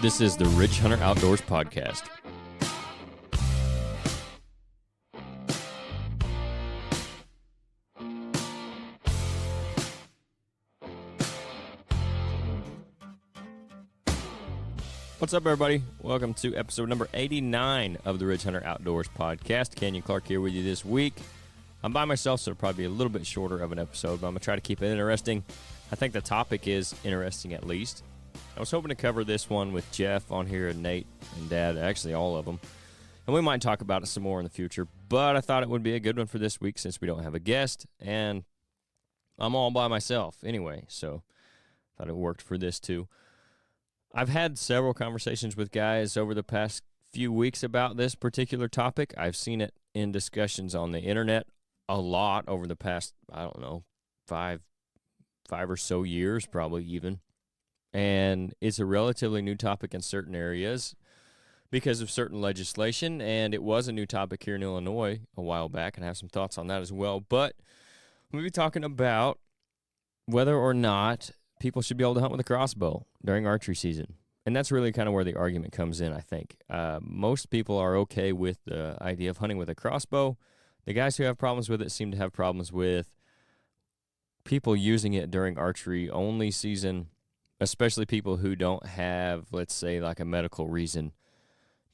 This is the Ridge Hunter Outdoors podcast. What's up, everybody? Welcome to episode number 89 of the Ridge Hunter Outdoors podcast. Kenyon Clark here with you this week. I'm by myself, so it'll probably be a little bit shorter of an episode, but I'm going to try to keep it interesting. I think the topic is interesting, at least. I was hoping to cover this one with Jeff on here and Nate and Dad, actually all of them. And we might talk about it some more in the future, but I thought it would be a good one for this week since we don't have a guest, and I'm all by myself anyway, so I thought it worked for this too. I've had several conversations with guys over the past few weeks about this particular topic. I've seen it in discussions on the internet a lot over the past, I don't know, five or so years, probably even. And it's a relatively new topic in certain areas because of certain legislation, and it was a new topic here in Illinois a while back, and I have some thoughts on that as well. But we'll be talking about whether or not people should be able to hunt with a crossbow during archery season. And that's really kind of where the argument comes in, I think. Most people are okay with the idea of hunting with a crossbow. The guys who have problems with it seem to have problems with people using it during archery only season, especially people who don't have, let's say, like a medical reason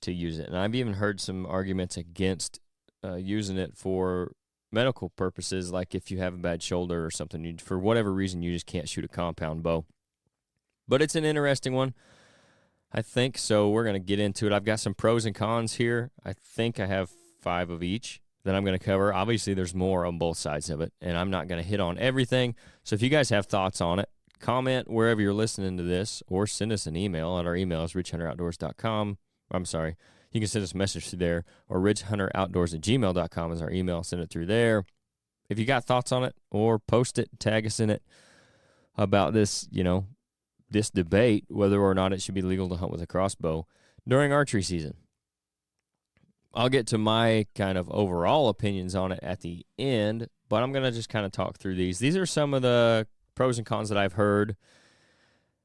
to use it. And I've even heard some arguments against using it for medical purposes, like if you have a bad shoulder or something, for whatever reason, you just can't shoot a compound bow. But it's an interesting one, I think, so we're going to get into it. I've got some pros and cons here. I think I have 5 of each that I'm going to cover. Obviously, there's more on both sides of it, and I'm not going to hit on everything. So if you guys have thoughts on it, comment wherever you're listening to this, or send us an email at our email is ridgehunteroutdoors.com. I'm sorry. You can send us a message through there, or ridgehunteroutdoors@gmail.com is our email. Send it through there. If you got thoughts on it, or post it, tag us in it about this, this debate, whether or not it should be legal to hunt with a crossbow during archery season. I'll get to my kind of overall opinions on it at the end, but I'm going to just kind of talk through these. These are some of the pros and cons that I've heard.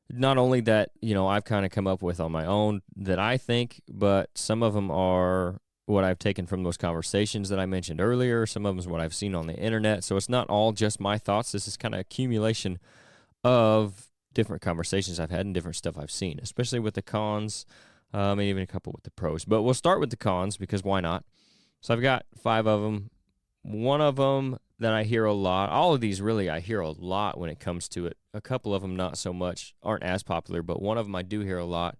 Not only that, I've kind of come up with on my own that I think, but some of them are what I've taken from those conversations that I mentioned earlier. Some of them is what I've seen on the internet. So it's not all just my thoughts. This is kind of accumulation of different conversations I've had and different stuff I've seen, especially with the cons, and even a couple with the pros. But we'll start with the cons because why not? So I've got 5 of them. One of them that I hear a lot, all of these really I hear a lot when it comes to it. A couple of them not so much, aren't as popular, but one of them I do hear a lot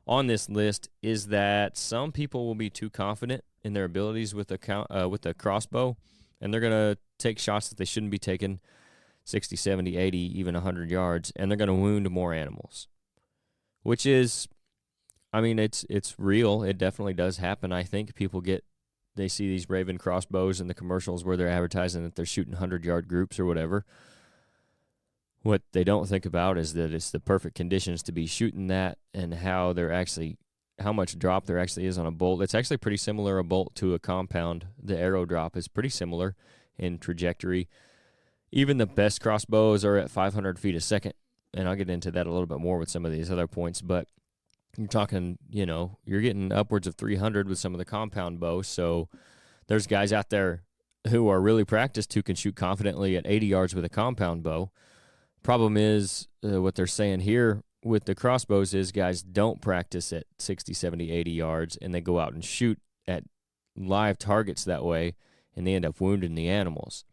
on this list is that some people will be too confident in their abilities with the crossbow, and they're going to take shots that they shouldn't be taking 60, 70, 80, even 100 yards, and they're going to wound more animals, which is, it's real. It definitely does happen. I think they see these Raven crossbows in the commercials where they're advertising that they're shooting 100-yard groups or whatever. What they don't think about is that it's the perfect conditions to be shooting that and how much drop there actually is on a bolt. It's actually pretty similar, a bolt to a compound. The arrow drop is pretty similar in trajectory. Even the best crossbows are at 500 feet a second, and I'll get into that a little bit more with some of these other points, but you're talking, you're getting upwards of 300 with some of the compound bows. So there's guys out there who are really practiced who can shoot confidently at 80 yards with a compound bow. Problem is, what they're saying here with the crossbows is guys don't practice at 60, 70, 80 yards, and they go out and shoot at live targets that way, and they end up wounding the animals.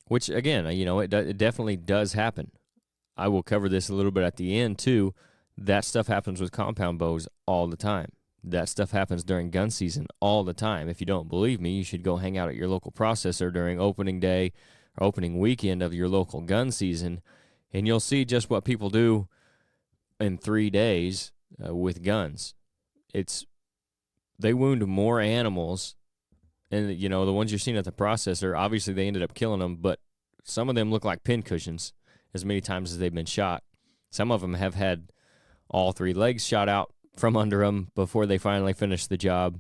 Which, again, it definitely does happen. I will cover this a little bit at the end, too. That stuff happens with compound bows all the time. That stuff happens during gun season all the time. If you don't believe me, you should go hang out at your local processor during opening day or opening weekend of your local gun season, and you'll see just what people do in 3 days with guns. They wound more animals, and the ones you're seeing at the processor, obviously they ended up killing them, but some of them look like pincushions as many times as they've been shot. Some of them have had all 3 legs shot out from under them before they finally finish the job.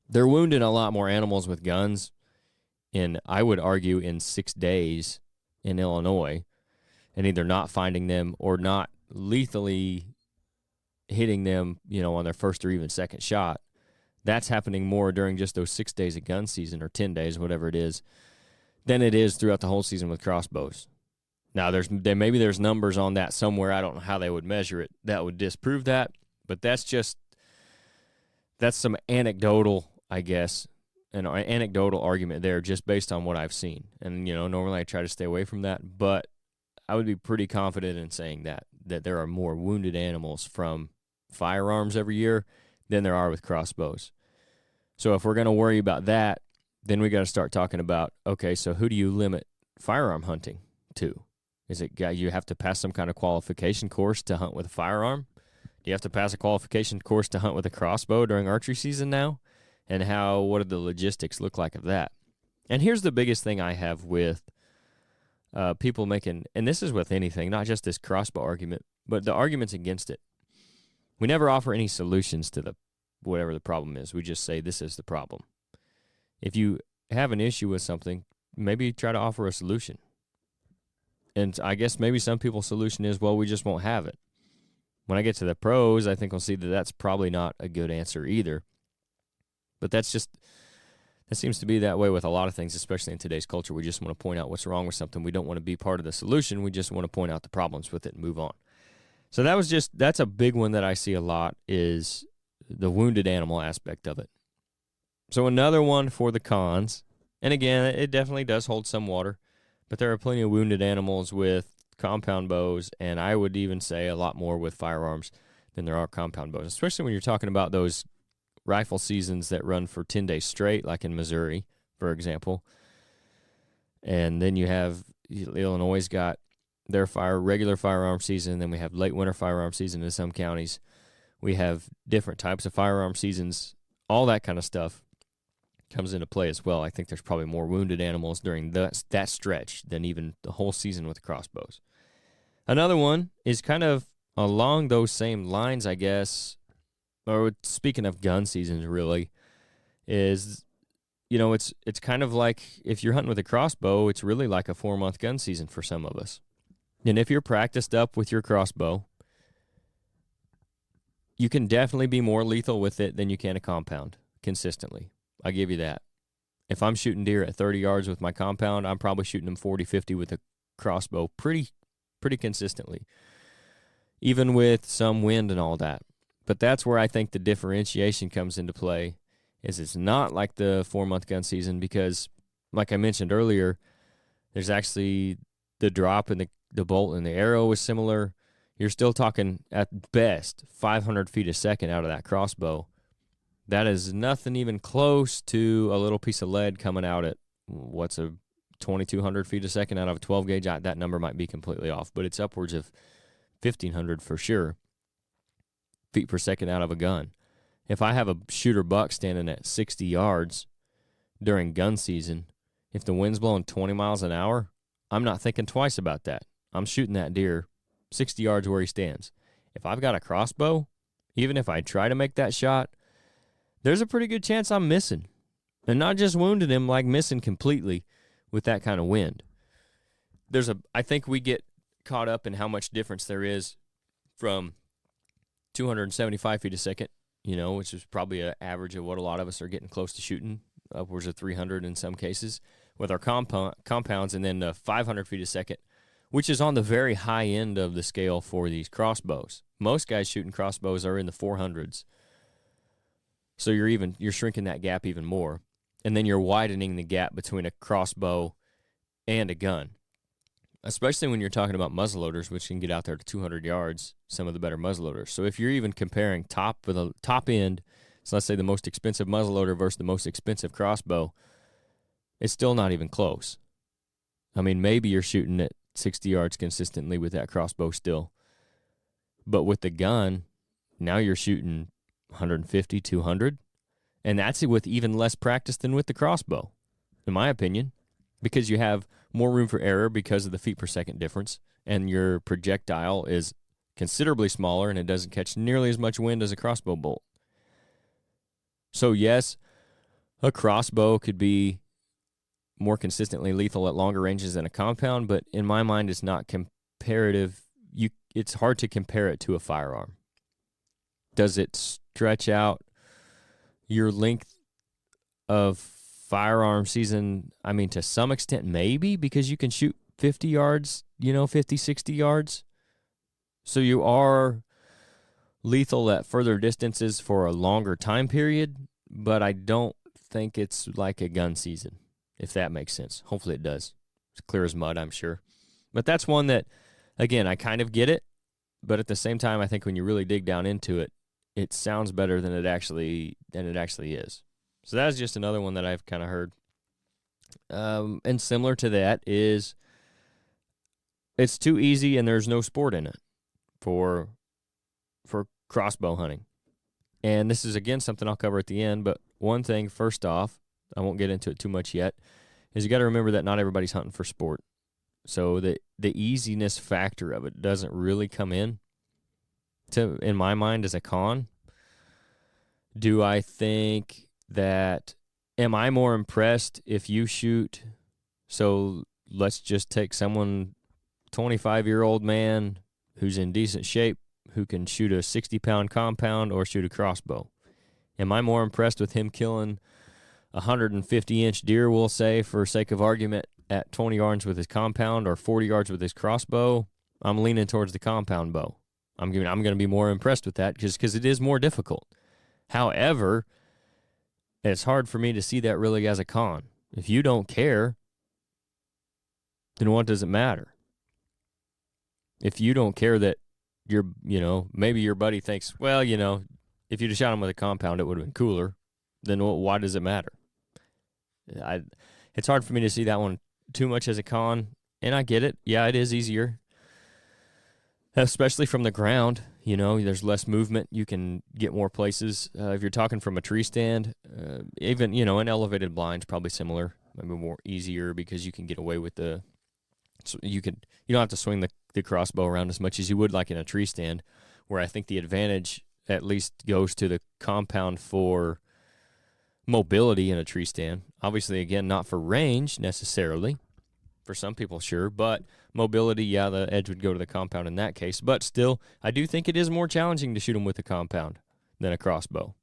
They're wounding a lot more animals with guns I would argue, in 6 days in Illinois, and either not finding them or not lethally hitting them, on their first or even second shot. That's happening more during just those 6 days of gun season or 10 days, whatever it is, than it is throughout the whole season with crossbows. Now, maybe there's numbers on that somewhere. I don't know how they would measure it that would disprove that, but that's some anecdotal, I guess, an anecdotal argument there just based on what I've seen. And, normally I try to stay away from that, but I would be pretty confident in saying that there are more wounded animals from firearms every year than there are with crossbows. So if we're going to worry about that, then we got to start talking about, okay, so who do you limit firearm hunting to? Is it you have to pass some kind of qualification course to hunt with a firearm? Do you have to pass a qualification course to hunt with a crossbow during archery season now? And what do the logistics look like of that? And here's the biggest thing I have with people making, and this is with anything, not just this crossbow argument, but the arguments against it. We never offer any solutions to whatever the problem is. We just say this is the problem. If you have an issue with something, maybe try to offer a solution. And I guess maybe some people's solution is, well, we just won't have it. When I get to the pros, I think we'll see that that's probably not a good answer either. But that seems to be that way with a lot of things, especially in today's culture. We just want to point out what's wrong with something. We don't want to be part of the solution. We just want to point out the problems with it and move on. So that's a big one that I see a lot, is the wounded animal aspect of it. So another one for the cons, and again, it definitely does hold some water, but there are plenty of wounded animals with compound bows, and I would even say a lot more with firearms than there are compound bows, especially when you're talking about those rifle seasons that run for 10 days straight, like in Missouri, for example. And then you have Illinois got their regular firearm season, then we have late winter firearm season in some counties. We have different types of firearm seasons. All that kind of stuff comes into play as well. I think there's probably more wounded animals during that stretch than even the whole season with crossbows. Another one is kind of along those same lines, I guess, or speaking of gun seasons, really, is, it's kind of like if you're hunting with a crossbow, it's really like a 4-month gun season for some of us. And if you're practiced up with your crossbow, you can definitely be more lethal with it than you can a compound consistently. I'll give you that. If I'm shooting deer at 30 yards with my compound, I'm probably shooting them 40, 50 with a crossbow pretty consistently, even with some wind and all that. But that's where I think the differentiation comes into play, is it's not like the 4-month gun season because, like I mentioned earlier, there's actually the drop in the bolt and the arrow is similar. You're still talking, at best, 500 feet a second out of that crossbow. That is nothing even close to a little piece of lead coming out at, 2,200 feet a second out of a 12 gauge. That number might be completely off, but it's upwards of 1,500 for sure feet per second out of a gun. If I have a shooter buck standing at 60 yards during gun season, if the wind's blowing 20 miles an hour, I'm not thinking twice about that. I'm shooting that deer 60 yards where he stands. If I've got a crossbow, even if I try to make that shot, there's a pretty good chance I'm missing. And not just wounding him, like missing completely with that kind of wind. I think we get caught up in how much difference there is from 275 feet a second, which is probably an average of what a lot of us are getting close to shooting, upwards of 300 in some cases, with our compounds, and then 500 feet a second, which is on the very high end of the scale for these crossbows. Most guys shooting crossbows are in the 400s. So you're shrinking that gap even more. And then you're widening the gap between a crossbow and a gun, especially when you're talking about muzzleloaders, which can get out there to 200 yards, some of the better muzzleloaders. So if you're even comparing top end, so let's say the most expensive muzzleloader versus the most expensive crossbow, it's still not even close. I mean, maybe you're shooting at 60 yards consistently with that crossbow still. But with the gun, now you're shooting 150, 200. And that's with even less practice than with the crossbow, in my opinion, because you have more room for error because of the feet per second difference, and your projectile is considerably smaller, and it doesn't catch nearly as much wind as a crossbow bolt. So yes, a crossbow could be more consistently lethal at longer ranges than a compound, but in my mind, it's not comparative. It's hard to compare it to a firearm. Does it stretch out your length of firearm season? I mean, to some extent, maybe, because you can shoot 50 yards, 50, 60 yards. So you are lethal at further distances for a longer time period, but I don't think it's like a gun season, if that makes sense. Hopefully it does. It's clear as mud, I'm sure. But that's one that, again, I kind of get it, but at the same time, I think when you really dig down into it, it sounds better than it actually is. So that's just another one that I've kind of heard. And similar to that is it's too easy and there's no sport in it for crossbow hunting. And this is, again, something I'll cover at the end, but one thing, first off, I won't get into it too much yet, is you got to remember that not everybody's hunting for sport. So the easiness factor of it doesn't really come in my mind, as a con. Do I think that, am I more impressed if you shoot, so let's just take someone, 25-year-old man who's in decent shape, who can shoot a 60-pound compound or shoot a crossbow. Am I more impressed with him killing a 150-inch deer, we'll say, for sake of argument, at 20 yards with his compound or 40 yards with his crossbow? I'm leaning towards the compound bow. I'm going to be more impressed with that because it is more difficult. However, it's hard for me to see that really as a con. If you don't care, then what does it matter? If you don't care that maybe your buddy thinks, well, if you'd have shot him with a compound, it would have been cooler, then why does it matter? It's hard for me to see that one too much as a con, and I get it. Yeah, it is easier, especially from the ground. There's less movement. You can get more places. If you're talking from a tree stand, even, an elevated blind's probably similar, maybe more easier because you can get away with you don't have to swing the crossbow around as much as you would like in a tree stand, where I think the advantage at least goes to the compound for mobility in a tree stand. Obviously, again, not for range necessarily. For some people, sure, but mobility, yeah, the edge would go to the compound in that case. But still, I do think it is more challenging to shoot them with a compound than a crossbow.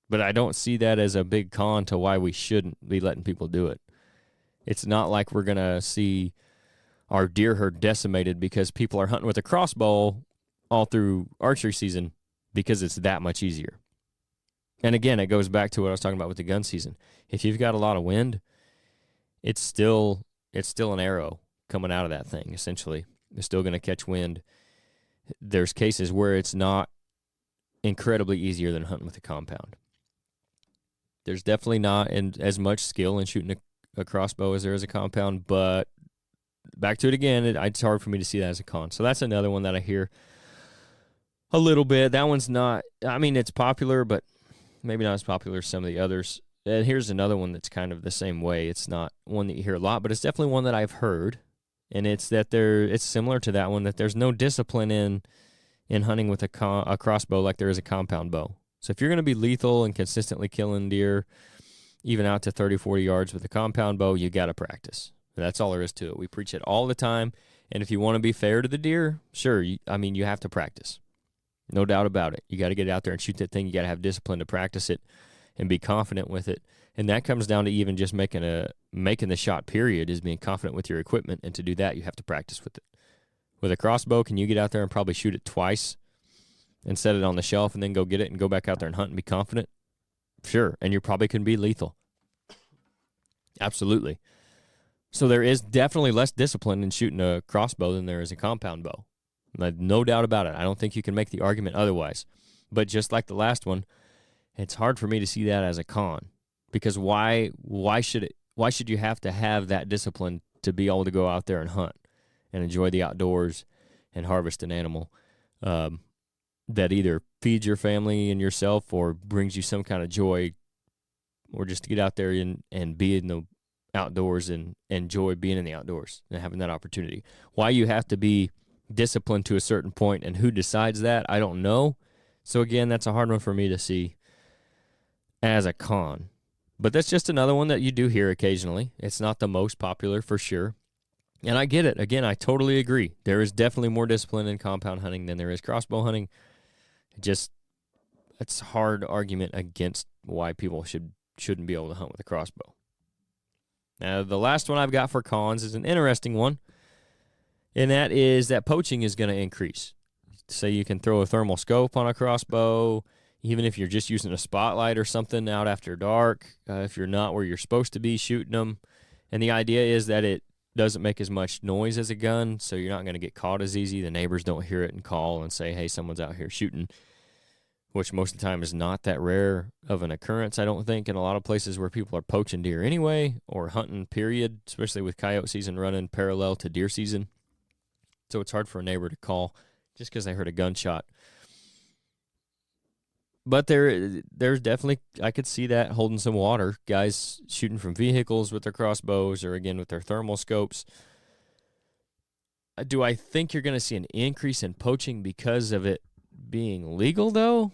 But I don't see that as a big con to why we shouldn't be letting people do it. It's not like we're going to see our deer herd decimated because people are hunting with a crossbow all through archery season because it's that much easier. And again, it goes back to what I was talking about with the gun season. If you've got a lot of wind, it's still an arrow coming out of that thing, essentially. It's still going to catch wind. There's cases where it's not incredibly easier than hunting with a compound. There's definitely not as much skill in shooting a crossbow as there is a compound, but back to it again, it's hard for me to see that as a con. So that's another one that I hear a little bit. That one's not, it's popular, but maybe not as popular as some of the others. And here's another one that's kind of the same way. It's not one that you hear a lot, but it's definitely one that I've heard. And it's that it's similar to that one, that there's no discipline in hunting with a crossbow like there is a compound bow. So if you're going to be lethal and consistently killing deer, even out to 30, 40 yards with a compound bow, you got to practice. That's all there is to it. We preach it all the time. And if you want to be fair to the deer, sure, you have to practice. No doubt about it. You got to get out there and shoot that thing. You got to have discipline to practice it and be confident with it. And that comes down to even just making the shot, period, is being confident with your equipment. And to do that, you have to practice with it. With a crossbow, can you get out there and probably shoot it twice and set it on the shelf and then go get it and go back out there and hunt and be confident? Sure. And you probably can be lethal. Absolutely. So there is definitely less discipline in shooting a crossbow than there is a compound bow. No doubt about it. I don't think you can make the argument otherwise. But just like the last one, it's hard for me to see that as a con. Because why should you have to have that discipline to be able to go out there and hunt and enjoy the outdoors and harvest an animal that either feeds your family and yourself or brings you some kind of joy, or just to get out there and be in the outdoors and enjoy being in the outdoors and having that opportunity? Why you have to be disciplined to a certain point and who decides that, I don't know. So again, that's a hard one for me to see as a con. But that's just another one that you do hear occasionally. It's not the most popular for sure. And I get it. Again, I totally agree. There is definitely more discipline in compound hunting than there is crossbow hunting. Just it's a hard argument against why people shouldn't be able to hunt with a crossbow. Now, the last one I've got for cons is an interesting one, and that is that poaching is going to increase. Say you can throw a thermal scope on a crossbow, even if you're just using a spotlight or something out after dark, if you're not where you're supposed to be shooting them. And the idea is that it doesn't make as much noise as a gun, so you're not going to get caught as easy. The neighbors don't hear it and call and say, hey, someone's out here shooting, which most of the time is not that rare of an occurrence, I don't think, in a lot of places where people are poaching deer anyway or hunting, period, especially with coyote season running parallel to deer season. So it's hard for a neighbor to call just because they heard a gunshot. But there's definitely, I could see that holding some water. Guys shooting from vehicles with their crossbows or, again, with their thermal scopes. Do I think you're going to see an increase in poaching because of it being legal, though?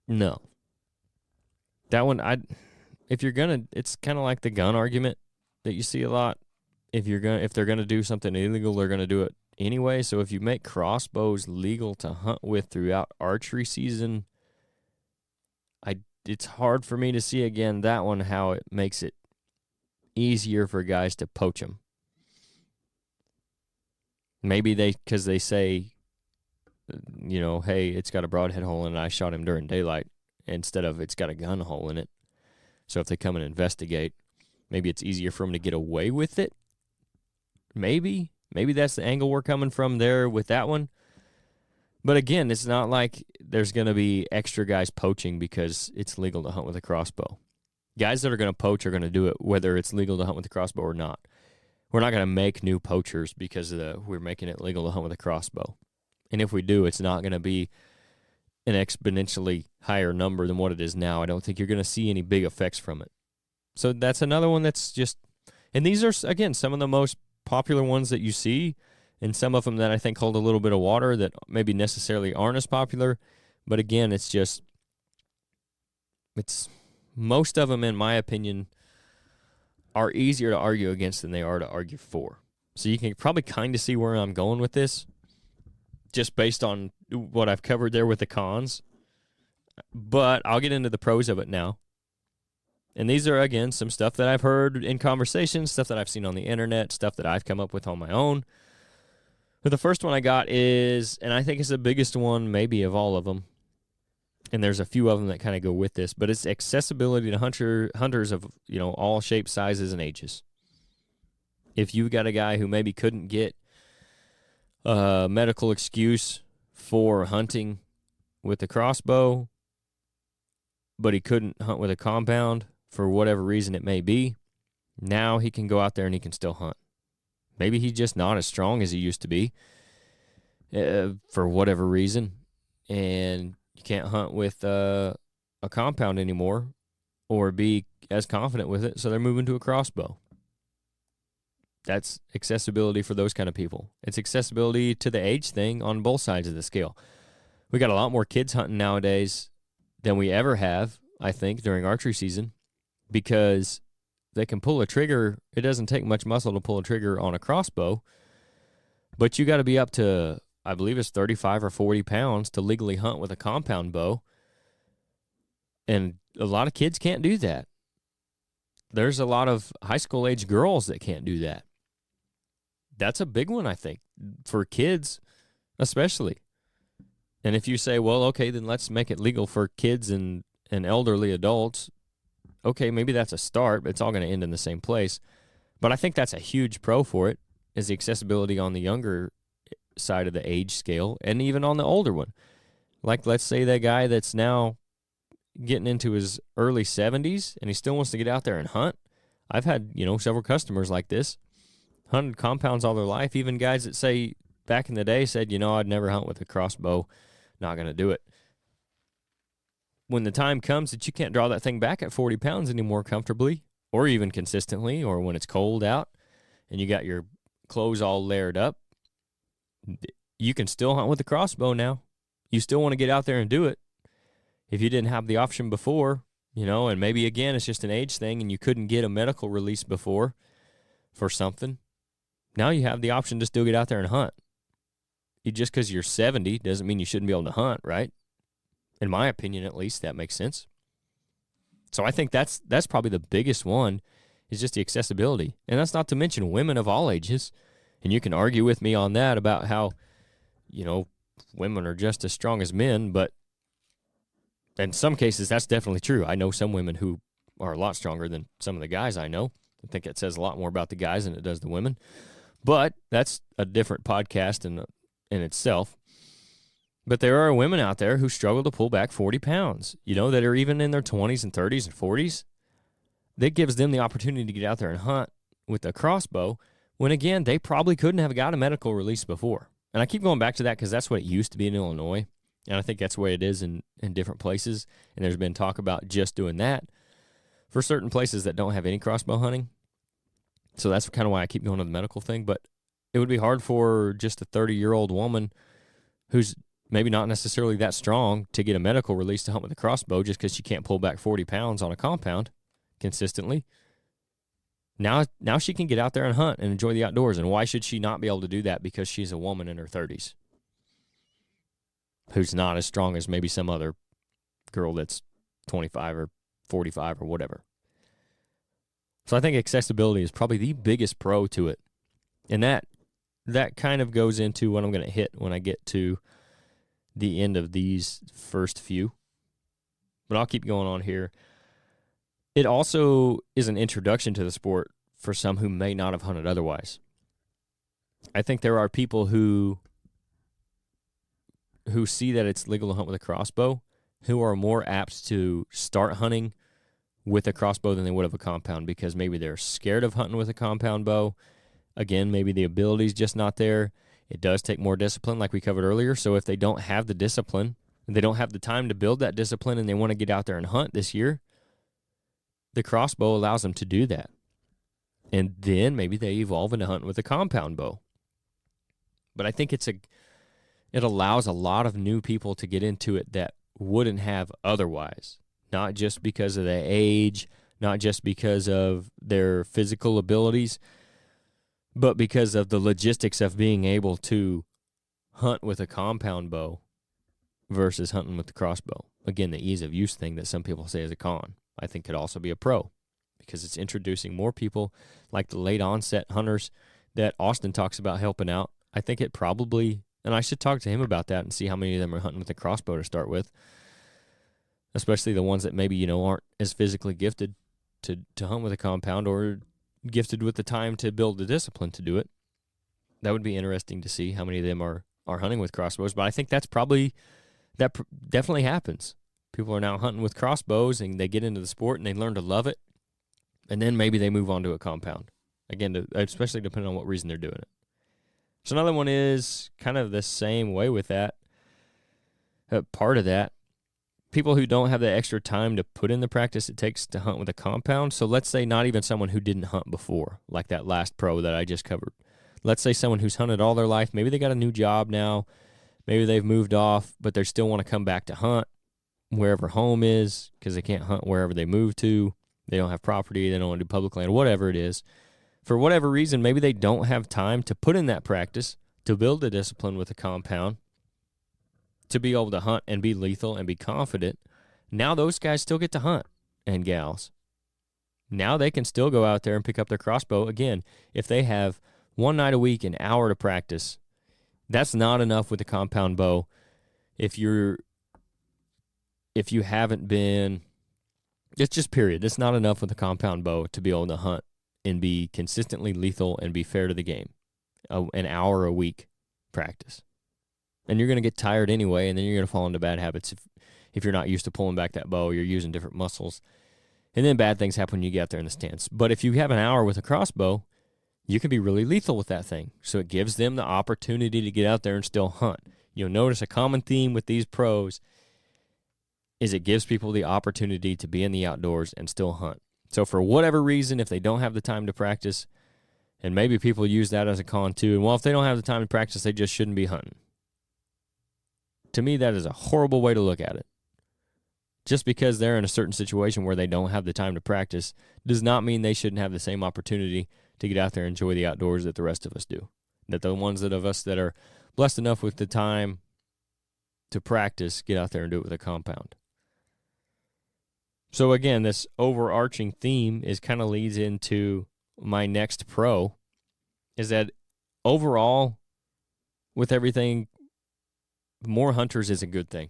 No. That one, if you're going to, it's kind of like the gun argument that you see a lot. If they're going to do something illegal, they're going to do it anyway. So if you make crossbows legal to hunt with throughout archery season, it's hard for me to see, again, that one, how it makes it easier for guys to poach them. Maybe because they say, hey, it's got a broadhead hole in it, I shot him during daylight, instead of it's got a gun hole in it. So if they come and investigate, maybe it's easier for them to get away with it. Maybe that's the angle we're coming from there with that one. But again, it's not like there's going to be extra guys poaching because it's legal to hunt with a crossbow. Guys that are going to poach are going to do it whether it's legal to hunt with a crossbow or not. We're not going to make new poachers because we're making it legal to hunt with a crossbow. And if we do, it's not going to be an exponentially higher number than what it is now. I don't think you're going to see any big effects from it. So that's another one that's just, and these are, again, some of the most popular ones that you see, and some of them that I think hold a little bit of water that maybe necessarily aren't as popular. But again, it's most of them, in my opinion, are easier to argue against than they are to argue for. So you can probably kind of see where I'm going with this, just based on what I've covered there with the cons. But I'll get into the pros of it now. And these are, again, some stuff that I've heard in conversations, stuff that I've seen on the internet, stuff that I've come up with on my own. But the first one I got is, and I think it's the biggest one maybe of all of them, and there's a few of them that kind of go with this, but it's accessibility to hunters of, all shapes, sizes, and ages. If you've got a guy who maybe couldn't get a medical excuse for hunting with a crossbow, but he couldn't hunt with a compound for whatever reason it may be, now he can go out there and he can still hunt. Maybe he's just not as strong as he used to be for whatever reason, and you can't hunt with a compound anymore or be as confident with it, so they're moving to a crossbow. That's accessibility for those kind of people. It's accessibility to the age thing on both sides of the scale. We got a lot more kids hunting nowadays than we ever have, I think, during archery season, because they can pull a trigger. It doesn't take much muscle to pull a trigger on a crossbow, but you got to be up to, I believe it's 35 or 40 pounds to legally hunt with a compound bow. And a lot of kids can't do that. There's a lot of high school age girls that can't do that. That's a big one, I think, for kids especially. And if you say, well, okay, then let's make it legal for kids and elderly adults, okay, maybe that's a start, but it's all going to end in the same place. But I think that's a huge pro for it, is the accessibility on the younger side of the age scale, and even on the older one. Like, let's say that guy that's now getting into his early 70s, and he still wants to get out there and hunt. I've had, several customers like this, hunted compounds all their life, even guys that say, back in the day, said, I'd never hunt with a crossbow, not going to do it. When the time comes that you can't draw that thing back at 40 pounds anymore comfortably, or even consistently, or when it's cold out and you got your clothes all layered up, you can still hunt with a crossbow now. You still want to get out there and do it. If you didn't have the option before, and maybe, again, it's just an age thing and you couldn't get a medical release before for something, now you have the option to still get out there and hunt. Just because you're 70 doesn't mean you shouldn't be able to hunt, right? In my opinion, at least, that makes sense. So I think that's probably the biggest one, is just the accessibility. And that's not to mention women of all ages. And you can argue with me on that about how, women are just as strong as men, but in some cases, that's definitely true. I know some women who are a lot stronger than some of the guys I know. I think it says a lot more about the guys than it does the women. But that's a different podcast in itself. But there are women out there who struggle to pull back 40 pounds, that are even in their 20s and 30s and 40s. That gives them the opportunity to get out there and hunt with a crossbow when, again, they probably couldn't have got a medical release before. And I keep going back to that because that's what it used to be in Illinois. And I think that's the way it is in different places. And there's been talk about just doing that for certain places that don't have any crossbow hunting. So that's kind of why I keep going to the medical thing. But it would be hard for just a 30-year-old woman who's maybe not necessarily that strong to get a medical release to hunt with a crossbow just because she can't pull back 40 pounds on a compound consistently. Now she can get out there and hunt and enjoy the outdoors. And why should she not be able to do that because she's a woman in her 30s who's not as strong as maybe some other girl that's 25 or 45 or whatever? So I think accessibility is probably the biggest pro to it. And that kind of goes into what I'm going to hit when I get to the end of these first few. But I'll keep going on here. It also is an introduction to the sport for some who may not have hunted otherwise. I think there are people who see that it's legal to hunt with a crossbow who are more apt to start hunting with a crossbow than they would have a compound because maybe they're scared of hunting with a compound bow. Again, maybe the ability's just not there. It does take more discipline like we covered earlier. So if they don't have the discipline, and they don't have the time to build that discipline and they want to get out there and hunt this year, the crossbow allows them to do that. And then maybe they evolve into hunting with a compound bow. But I think it allows a lot of new people to get into it that wouldn't have otherwise. Not just because of their age, not just because of their physical abilities, but because of the logistics of being able to hunt with a compound bow versus hunting with the crossbow. Again, the ease of use thing that some people say is a con, I think could also be a pro because it's introducing more people like the late onset hunters that Austin talks about helping out. I think it probably, and I should talk to him about that and see how many of them are hunting with a crossbow to start with, especially the ones that maybe, aren't as physically gifted to hunt with a compound or gifted with the time to build the discipline to do it. That would be interesting to see how many of them are hunting with crossbows. But I think that definitely happens. People are now hunting with crossbows and they get into the sport and they learn to love it. And then maybe they move on to a compound. Again, especially depending on what reason they're doing it. So another one is kind of the same way with that. Part of that, people who don't have the extra time to put in the practice it takes to hunt with a compound. So let's say not even someone who didn't hunt before, like that last pro that I just covered. Let's say someone who's hunted all their life. Maybe they got a new job now. Maybe they've moved off, but they still want to come back to hunt wherever home is because they can't hunt wherever they move to. They don't have property. They don't want to do public land, whatever it is. For whatever reason, maybe they don't have time to put in that practice to build a discipline with a compound to be able to hunt and be lethal and be confident. Now those guys still get to hunt, and gals. Now they can still go out there and pick up their crossbow. Again, if they have one night a week, an hour to practice, that's not enough with a compound bow. If you haven't been, it's just period. It's not enough with a compound bow to be able to hunt and be consistently lethal and be fair to the game. An hour a week practice. And you're going to get tired anyway, and then you're going to fall into bad habits if you're not used to pulling back that bow. You're using different muscles. And then bad things happen when you get out there in the stance. But if you have an hour with a crossbow, you can be really lethal with that thing. So it gives them the opportunity to get out there and still hunt. You'll notice a common theme with these pros is it gives people the opportunity to be in the outdoors and still hunt. So for whatever reason, if they don't have the time to practice, and maybe people use that as a con too, and well, if they don't have the time to practice, they just shouldn't be hunting. To me, that is a horrible way to look at it. Just because they're in a certain situation where they don't have the time to practice does not mean they shouldn't have the same opportunity to get out there and enjoy the outdoors that the rest of us do. That the ones of us that are blessed enough with the time to practice, get out there and do it with a compound. So again, this overarching theme is kind of leads into my next pro, is that overall, with everything, more hunters is a good thing.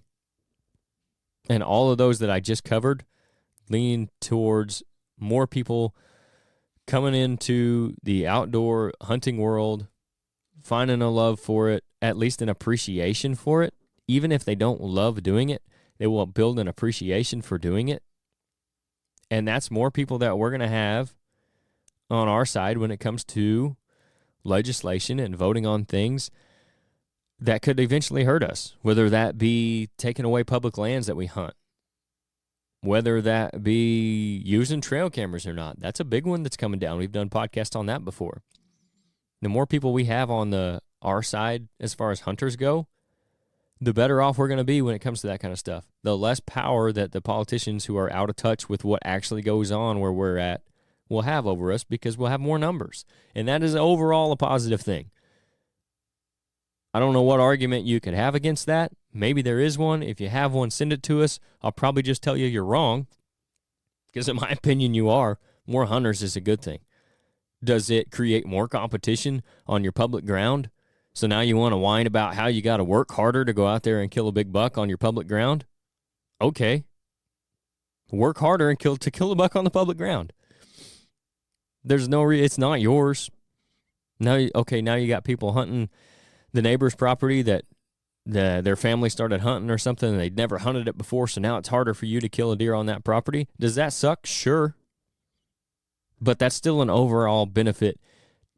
And all of those that I just covered lean towards more people coming into the outdoor hunting world, finding a love for it, at least an appreciation for it. Even if they don't love doing it, they will build an appreciation for doing it. And that's more people that we're going to have on our side when it comes to legislation and voting on things that could eventually hurt us, whether that be taking away public lands that we hunt, whether that be using trail cameras or not. That's a big one that's coming down. We've done podcasts on that before. The more people we have on our side as far as hunters go, the better off we're going to be when it comes to that kind of stuff. The less power that the politicians who are out of touch with what actually goes on where we're at will have over us, because we'll have more numbers. And that is overall a positive thing. I don't know what argument you could have against that. Maybe there is one. If you have one, send it to us. I'll probably just tell you you're wrong, because in my opinion you are. More hunters is a good thing. Does it create more competition on your public ground? So now you want to whine about how you got to work harder to go out there and kill a big buck on your public ground? Okay. Work harder and kill a buck on the public ground. There's no it's not yours. Now you got people hunting the neighbor's property that their family started hunting or something and they'd never hunted it before, so now it's harder for you to kill a deer on that property. Does that suck? Sure. But that's still an overall benefit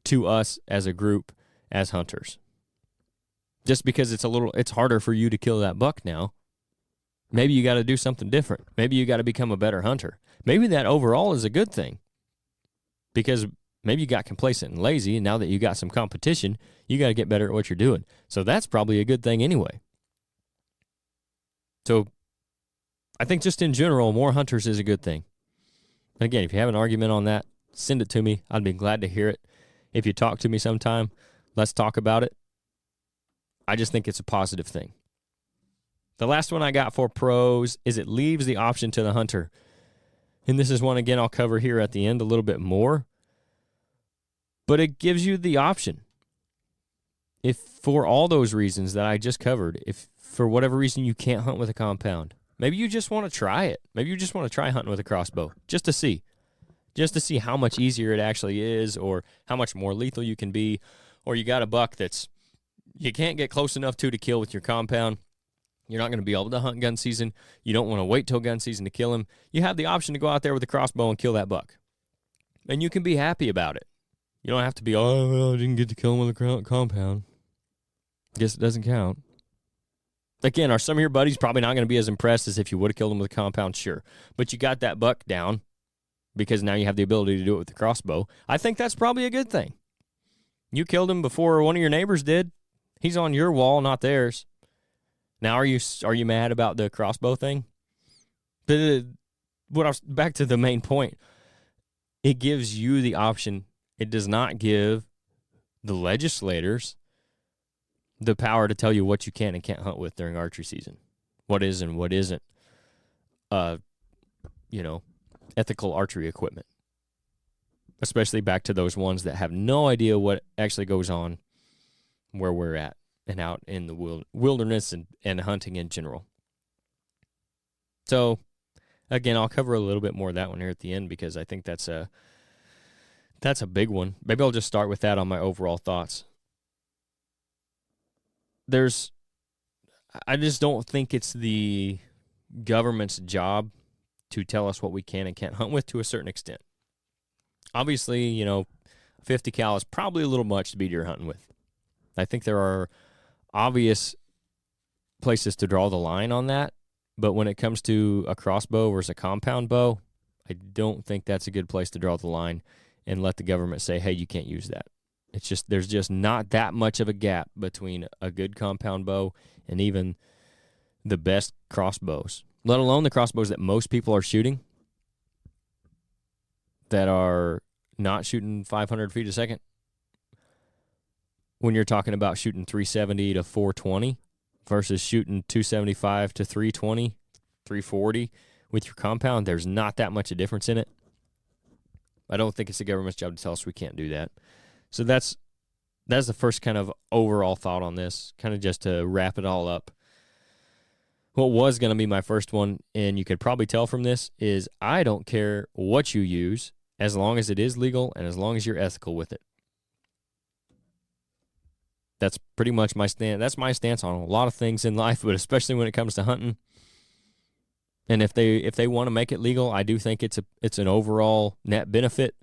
to us as a group, as hunters. Just because it's harder for you to kill that buck now, maybe you got to do something different. Maybe you got to become a better hunter. Maybe that overall is a good thing, because maybe you got complacent and lazy, and now that you got some competition, you got to get better at what you're doing. So that's probably a good thing anyway. So I think just in general, more hunters is a good thing. Again, if you have an argument on that, send it to me. I'd be glad to hear it. If you talk to me sometime, let's talk about it. I just think it's a positive thing. The last one I got for pros is it leaves the option to the hunter. And this is one, again, I'll cover here at the end a little bit more. But it gives you the option. If for all those reasons that I just covered, if for whatever reason you can't hunt with a compound, maybe you just want to try it. Maybe you just want to try hunting with a crossbow just to see how much easier it actually is, or how much more lethal you can be, or you got a buck that's you can't get close enough to kill with your compound. You're not going to be able to hunt gun season. You don't want to wait till gun season to kill him. You have the option to go out there with a crossbow and kill that buck. And you can be happy about it. You don't have to be, I didn't get to kill him with a compound. Guess it doesn't count. Again, are some of your buddies probably not going to be as impressed as if you would have killed him with a compound? Sure. But you got that buck down because now you have the ability to do it with the crossbow. I think that's probably a good thing. You killed him before one of your neighbors did. He's on your wall, not theirs. Now, are you mad about the crossbow thing? Back to the main point. It gives you the option. It does not give the legislators the power to tell you what you can and can't hunt with during archery season. What is and what isn't, ethical archery equipment. Especially back to those ones that have no idea what actually goes on where we're at and out in the wilderness and hunting in general. So, again, I'll cover a little bit more of that one here at the end, because I think that's a big one. Maybe I'll just start with that on my overall thoughts. I just don't think it's the government's job to tell us what we can and can't hunt with, to a certain extent. Obviously, 50 cal is probably a little much to be deer hunting with. I think there are obvious places to draw the line on that, but when it comes to a crossbow versus a compound bow, I don't think that's a good place to draw the line and let the government say, hey, you can't use that. It's just, there's just not that much of a gap between a good compound bow and even the best crossbows, let alone the crossbows that most people are shooting that are not shooting 500 feet a second. When you're talking about shooting 370 to 420 versus shooting 275 to 320, 340 with your compound. There's not that much a difference in it. I don't think it's the government's job to tell us we can't do that. So that's the first kind of overall thought on this, kind of just to wrap it all up. What was going to be my first one, and you could probably tell from this, is I don't care what you use as long as it is legal and as long as you're ethical with it. That's pretty much my stand. That's my stance on a lot of things in life, but especially when it comes to hunting. And if they want to make it legal, I do think it's an overall net benefit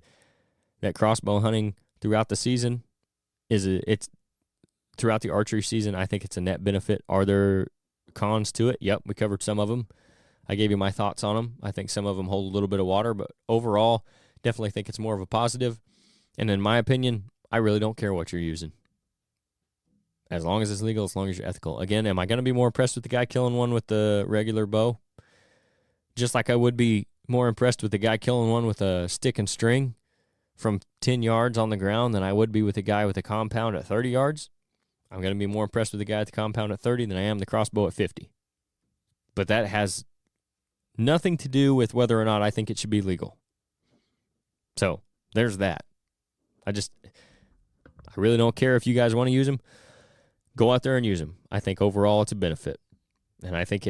that crossbow hunting throughout the season it's throughout the archery season. I think it's a net benefit. Are there cons to it? Yep, we covered some of them. I gave you my thoughts on them. I think some of them hold a little bit of water, but overall, definitely think it's more of a positive. And in my opinion, I really don't care what you're using. As long as it's legal, as long as you're ethical. Again, am I going to be more impressed with the guy killing one with the regular bow? Just like I would be more impressed with the guy killing one with a stick and string from 10 yards on the ground than I would be with the guy with a compound at 30 yards. I'm going to be more impressed with the guy at the compound at 30 than I am the crossbow at 50. But that has nothing to do with whether or not I think it should be legal. So, there's that. I really don't care if you guys want to use them. Go out there and use them. I think overall it's a benefit. And I think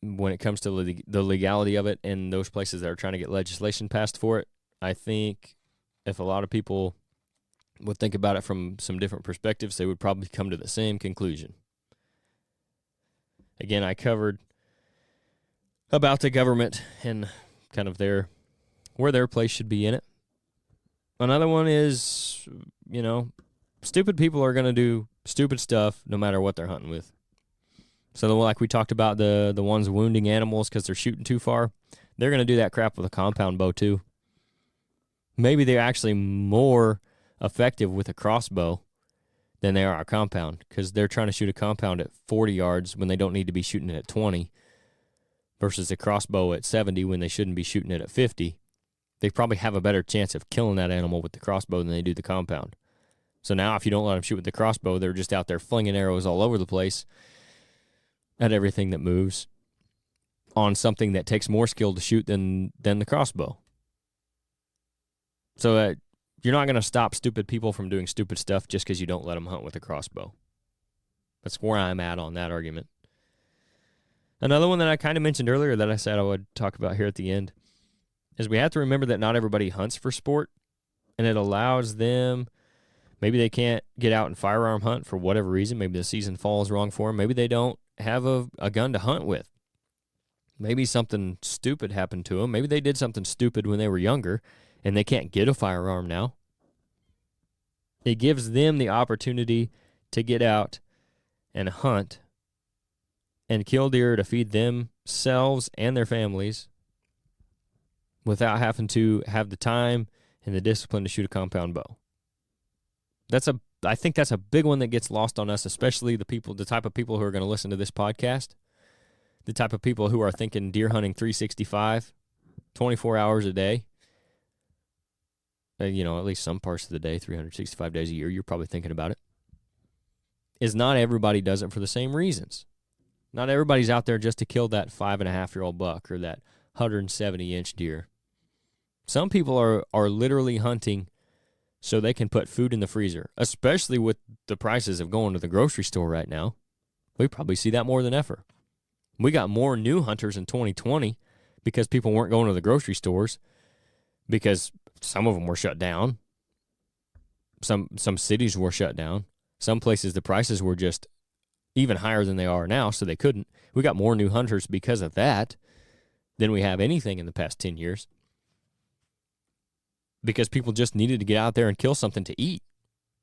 when it comes to the legality of it and those places that are trying to get legislation passed for it, I think if a lot of people would think about it from some different perspectives, they would probably come to the same conclusion. Again, I covered about the government and kind of where their place should be in it. Another one is, stupid people are going to do stupid stuff no matter what they're hunting with. So like we talked about the ones wounding animals because they're shooting too far, they're going to do that crap with a compound bow too. Maybe they're actually more effective with a crossbow than they are a compound because they're trying to shoot a compound at 40 yards when they don't need to be shooting it at 20 versus a crossbow at 70 when they shouldn't be shooting it at 50. They probably have a better chance of killing that animal with the crossbow than they do the compound. So now if you don't let them shoot with the crossbow, they're just out there flinging arrows all over the place at everything that moves on something that takes more skill to shoot than the crossbow. So you're not going to stop stupid people from doing stupid stuff just because you don't let them hunt with a crossbow. That's where I'm at on that argument. Another one that I kind of mentioned earlier that I said I would talk about here at the end is we have to remember that not everybody hunts for sport, and it allows them, maybe they can't get out and firearm hunt for whatever reason. Maybe the season falls wrong for them. Maybe they don't have a gun to hunt with. Maybe something stupid happened to them. Maybe they did something stupid when they were younger, and they can't get a firearm now. It gives them the opportunity to get out and hunt and kill deer to feed themselves and their families without having to have the time and the discipline to shoot a compound bow. I think that's a big one that gets lost on us, especially the type of people who are going to listen to this podcast, the type of people who are thinking deer hunting 365, 24 hours a day. At least some parts of the day, 365 days a year, you're probably thinking about it, is not everybody does it for the same reasons. Not everybody's out there just to kill that 5.5-year-old buck or that 170-inch deer. Some people are literally hunting so they can put food in the freezer, especially with the prices of going to the grocery store right now. We probably see that more than ever. We got more new hunters in 2020 because people weren't going to the grocery stores because some of them were shut down. Some cities were shut down. Some places the prices were just even higher than they are now, so they couldn't. We got more new hunters because of that than we have anything in the past 10 years. Because people just needed to get out there and kill something to eat.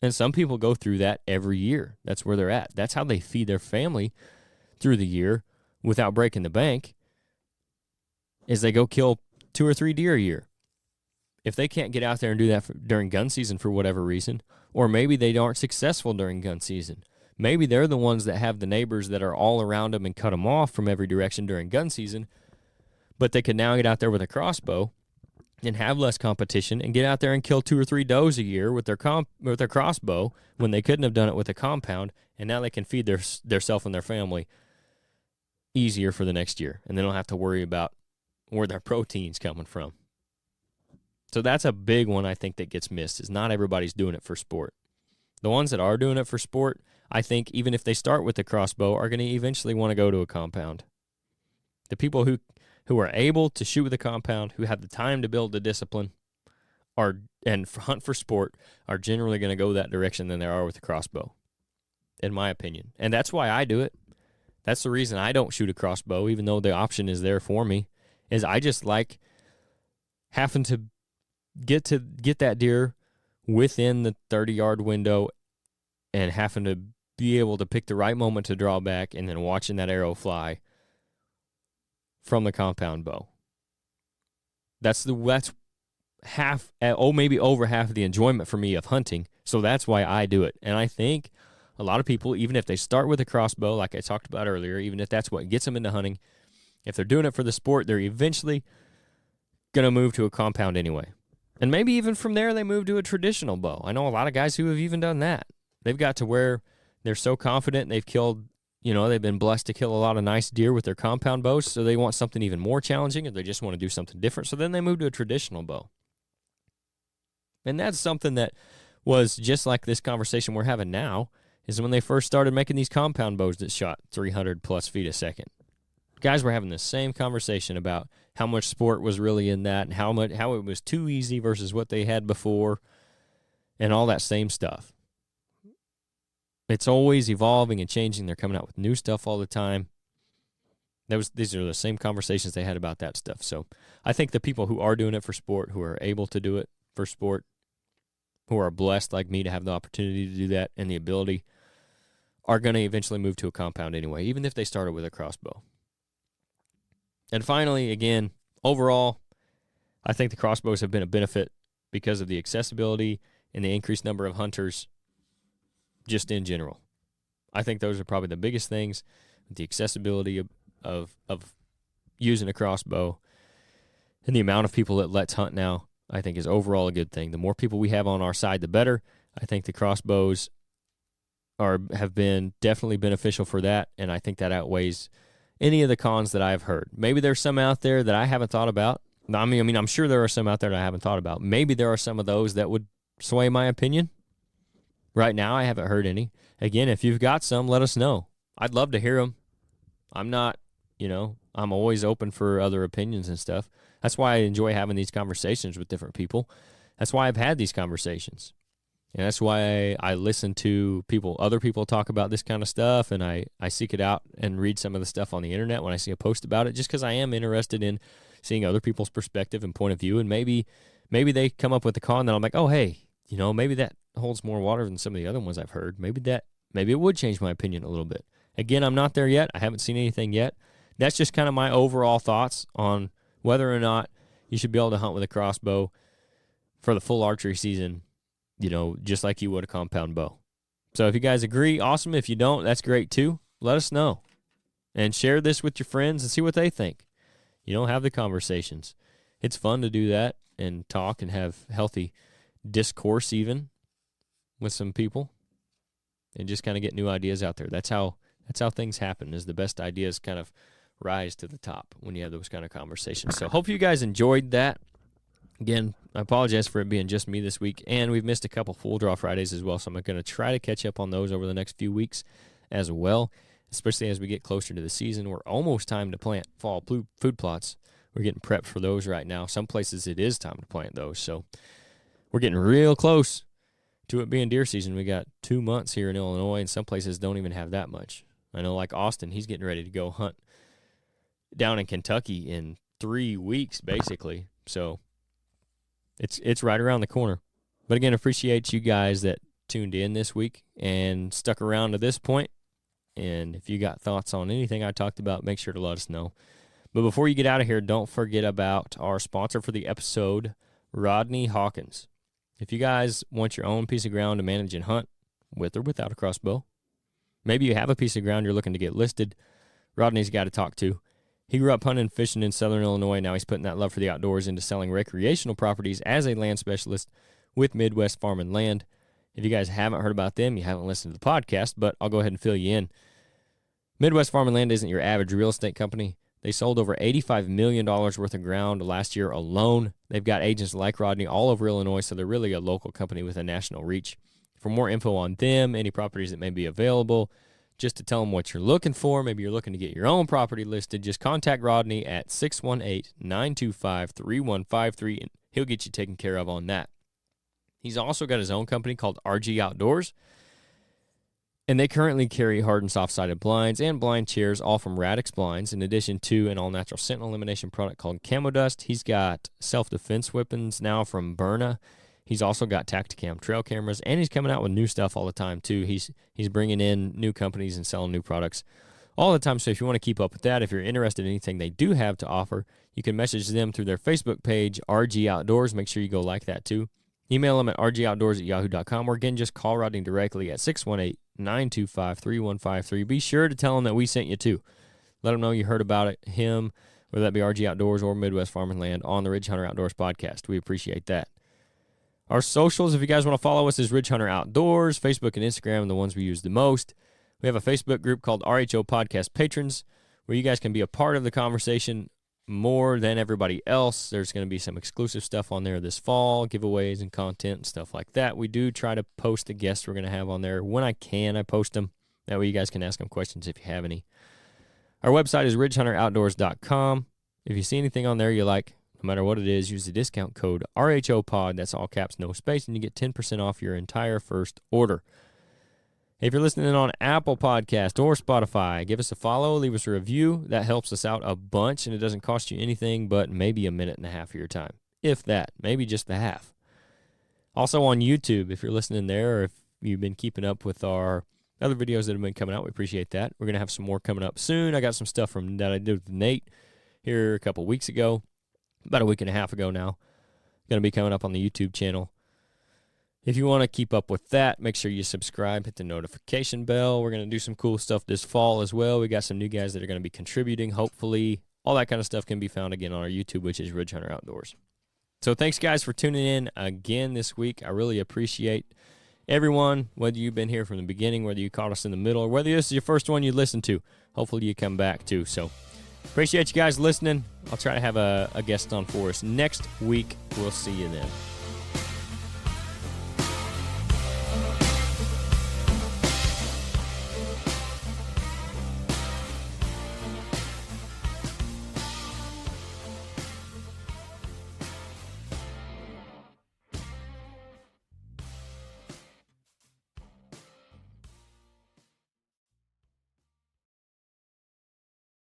And some people go through that every year. That's where they're at. That's how they feed their family through the year without breaking the bank, is they go kill 2 or 3 deer a year. If they can't get out there and do that during gun season for whatever reason, or maybe they aren't successful during gun season, maybe they're the ones that have the neighbors that are all around them and cut them off from every direction during gun season, but they can now get out there with a crossbow and have less competition and get out there and kill 2 or 3 does a year with their crossbow when they couldn't have done it with a compound, and now they can feed their self and their family easier for the next year, and they don't have to worry about where their protein's coming from. So that's a big one I think that gets missed, is not everybody's doing it for sport. The ones that are doing it for sport, I think even if they start with the crossbow, are going to eventually want to go to a compound. The people who are able to shoot with a compound, who have the time to build the discipline, and hunt for sport, are generally going to go that direction than they are with a crossbow, in my opinion. And that's why I do it. That's the reason I don't shoot a crossbow, even though the option is there for me, is I just like having to get that deer within the 30-yard window and having to be able to pick the right moment to draw back and then watching that arrow fly from the compound bow. That's half, maybe over half of the enjoyment for me of hunting. So that's why I do it. And I think a lot of people, even if they start with a crossbow, like I talked about earlier, even if that's what gets them into hunting, if they're doing it for the sport, they're eventually going to move to a compound anyway. And maybe even from there, they move to a traditional bow. I know a lot of guys who have even done that. They've got to where they're so confident they've killed, they've been blessed to kill a lot of nice deer with their compound bows, so they want something even more challenging, or they just want to do something different, so then they move to a traditional bow. And that's something that was just like this conversation we're having now, is when they first started making these compound bows that shot 300-plus feet a second. Guys were having the same conversation about how much sport was really in that and how it was too easy versus what they had before and all that same stuff. It's always evolving and changing. They're coming out with new stuff all the time. These are the same conversations they had about that stuff. So I think the people who are doing it for sport, who are able to do it for sport, who are blessed like me to have the opportunity to do that and the ability, are going to eventually move to a compound anyway, even if they started with a crossbow. And finally, again, overall, I think the crossbows have been a benefit because of the accessibility and the increased number of hunters just in general. I think those are probably the biggest things. The accessibility of using a crossbow and the amount of people that let's hunt now, I think, is overall a good thing. The more people we have on our side, the better. I think the crossbows have been definitely beneficial for that, and I think that outweighs any of the cons that I've heard. Maybe there's some out there that I haven't thought about. I mean, I'm sure there are some out there that I haven't thought about. Maybe there are some of those that would sway my opinion. Right now, I haven't heard any. Again, if you've got some, let us know. I'd love to hear them. I'm not, I'm always open for other opinions and stuff. That's why I enjoy having these conversations with different people. That's why I've had these conversations. And that's why I listen to other people talk about this kind of stuff, and I seek it out and read some of the stuff on the internet when I see a post about it, just because I am interested in seeing other people's perspective and point of view. And maybe they come up with a con that I'm like, oh, hey, maybe that holds more water than some of the other ones I've heard. Maybe it would change my opinion a little bit. Again, I'm not there yet. I haven't seen anything yet. That's just kind of my overall thoughts on whether or not you should be able to hunt with a crossbow for the full archery season, just like you would a compound bow. So if you guys agree, awesome. If you don't, that's great too. Let us know. And share this with your friends and see what they think. Have the conversations. It's fun to do that and talk and have healthy discourse even with some people and just kind of get new ideas out there. That's how things happen, is the best ideas kind of rise to the top when you have those kind of conversations. So hope you guys enjoyed that. Again, I apologize for it being just me this week, and we've missed a couple full draw Fridays as well, so I'm going to try to catch up on those over the next few weeks as well, especially as we get closer to the season. We're almost time to plant fall food plots. We're getting prepped for those right now. Some places it is time to plant those, so we're getting real close to it being deer season. We got 2 months here in Illinois, and some places don't even have that much. I know, like Austin, he's getting ready to go hunt down in Kentucky in 3 weeks, basically. So it's right around the corner. But again, appreciate you guys that tuned in this week and stuck around to this point. And if you got thoughts on anything I talked about, make sure to let us know. But before you get out of here, don't forget about our sponsor for the episode, Rodney Hawkins. If you guys want your own piece of ground to manage and hunt, with or without a crossbow, maybe you have a piece of ground you're looking to get listed, Rodney's got to talk to. He grew up hunting and fishing in southern Illinois. Now he's putting that love for the outdoors into selling recreational properties as a land specialist with Midwest Farm and Land. If you guys haven't heard about them, you haven't listened to the podcast, but I'll go ahead and fill you in. Midwest Farm and Land isn't your average real estate company. They sold over $85 million worth of ground last year alone. They've got agents like Rodney all over Illinois, so they're really a local company with a national reach. For more info on them, any properties that may be available, just to tell them what you're looking for, maybe you're looking to get your own property listed, just contact Rodney at 618-925-3153, and he'll get you taken care of on that. He's also got his own company called RHO Outdoors, and they currently carry hard and soft-sided blinds and blind chairs, all from Radix Blinds, in addition to an all-natural scent elimination product called Camo Dust. He's got self-defense weapons now from Byrna. He's also got Tacticam trail cameras, and he's coming out with new stuff all the time, too. He's bringing in new companies and selling new products all the time. So if you want to keep up with that, if you're interested in anything they do have to offer, you can message them through their Facebook page, RG Outdoors. Make sure you go like that, too. Email them at rgoutdoors@yahoo.com, or again, just call Rodney directly at 618-925-3153. Be sure to tell them that we sent you, too. Let them know you heard about it, him, whether that be RG Outdoors or Midwest Farm and Land, on the Ridge Hunter Outdoors podcast. We appreciate that. Our socials, if you guys want to follow us, is Ridge Hunter Outdoors. Facebook and Instagram are the ones we use the most. We have a Facebook group called RHO Podcast Patrons, where you guys can be a part of the conversation more than everybody else. There's going to be some exclusive stuff on there this fall, giveaways and content and stuff like that. We do try to post the guests we're going to have on there. When I can, I post them. That way you guys can ask them questions if you have any. Our website is ridgehunteroutdoors.com. If you see anything on there you like, no matter what it is, use the discount code RHOPOD. That's all caps, no space, and you get 10% off your entire first order. If you're listening on Apple Podcast or Spotify, give us a follow, leave us a review. That helps us out a bunch, and it doesn't cost you anything but maybe a minute and a half of your time. If that, maybe just the half. Also on YouTube, if you're listening there, or if you've been keeping up with our other videos that have been coming out, we appreciate that. We're going to have some more coming up soon. I got some stuff that I did with Nate here a couple weeks ago. About a week and a half ago now. Going to be coming up on the YouTube channel. If you want to keep up with that, make sure you subscribe, hit the notification bell. We're going to do some cool stuff this fall as well. We got some new guys that are going to be contributing, hopefully. All that kind of stuff can be found again on our YouTube, which is Ridge Hunter Outdoors. So thanks, guys, for tuning in again this week. I really appreciate everyone, whether you've been here from the beginning, whether you caught us in the middle, or whether this is your first one you listened to. Hopefully you come back, too. So appreciate you guys listening. I'll try to have a guest on for us next week. We'll see you then.